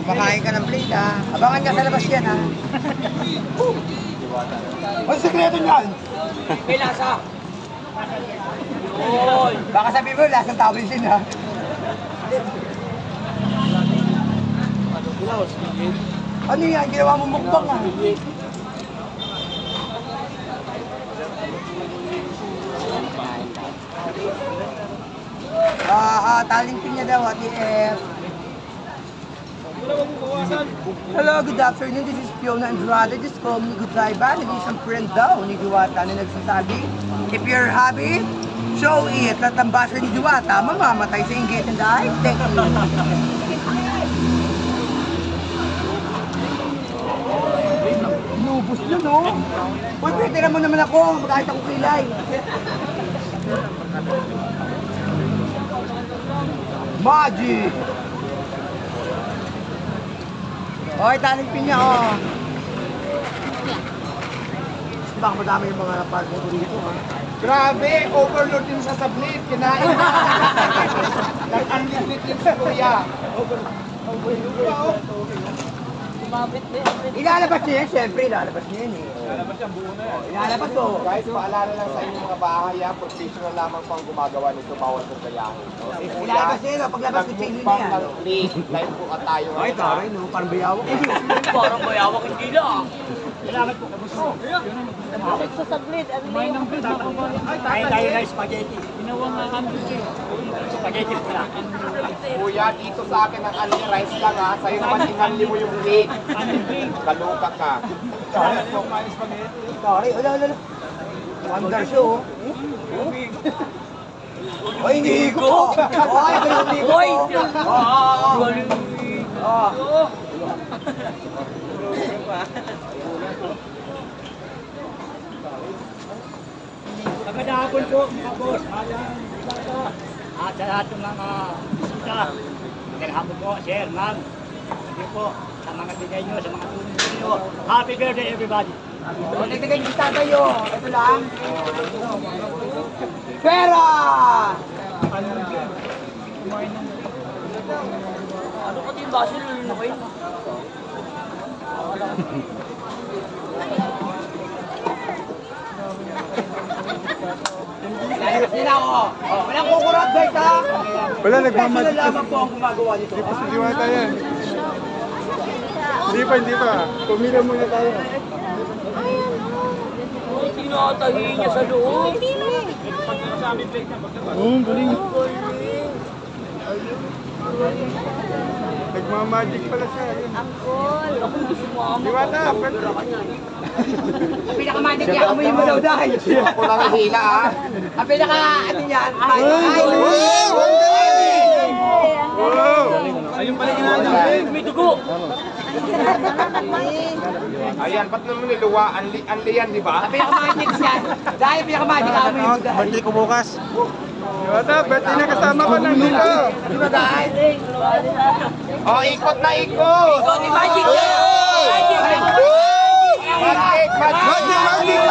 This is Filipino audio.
Kumakain ka ng plate ha. Abangan ka sa labas yan ha. Ano sekreto niyan? May lasa. Baka sabihin mo, lasang tawin sin ha. Ano yan? Ginawa mo mukbang ha. Taling pinya daw, Ate F. Hello, good afternoon. This is Fiona Andrade. Just call me Goodbye. Nag-isang friend daw ni Diwata na nagsasabi, if you're happy, show it. Tatambasa ni Diwata, mamamatay sa inggit and I. Thank you. Nubos na, no? Uy, pwede mo naman ako. Kahit ako kilay. Magic! Oy, taling pinya, oh. Baka madami yung mga partner ko dito, ha? Grabe! Overload din sa sablit. Kinain. Nag-unlimited din sa kuya. Overload. Kumapit din. Ilalabas niya yan, siyempre. Ilalabas niya yan, eh. Ilalabas yan, buo na yan. Ilalabas to. Guys, paalala lang sa inyong mga bahay, ha? Professional lamang pang gumagawa nito, bawal sa gayahin. Ilalabas niya yun, paglabas ko chain niya yan. Live po ka tayo. Ay, taray, no? Parang bayawak. Parang bayawak hindi na. Kailangan po kabos mo. Sa saglit. May nang pita. Kain tayo na spaghetti. Pinawang na kami. Spaghetti pala. Kuya, dito sa akin ang only rice lang ha. Sa'yo naman inanli mo yung cake. Kaluka ka. Taray, wala. Wonder show, oh. Ay, hindi ko! Ay, hindi ko! Ay! Magandang hapon po, mga boss. At sa lahat ng mga bisita. Magandang hapon po, sir, ma'am. Thank you po sa mga bigay nyo, sa mga tulong nyo. Happy birthday, everybody. Nagtagay yung tata yun. Ito lang. Pera! Ano ka din ba? Sino na kayo? Ayos nila ako. Walang kukurot, guys, ha? Wala, nagmamad. Sila lamang po ang gumagawa nito. Hindi pa si Diwata yan. Hindi pa. Pumila muna tayo. Tinatahin niya sa loob. Galing. Nagmamagic pala siya. Angkol. Ako hindi sumama. Diwata, pwede. Ang pinakamagic niya, amoy mo daw dahil. Ako lang hila ha. Ang ano niyan? Ayun pala ginagawa. May dugo. Ayan, ba't naman niluwa? Anli yan, di ba? Ang pinakamagic niyan. Dahil pinakamagic amoy mo dahil. Birthday ko bukas. Diwata, birthday na kasama ko lang dito. Di ba dahil? Oh, ikot na ikot! Ikaw ni Magic. Magic. Magic! Magic!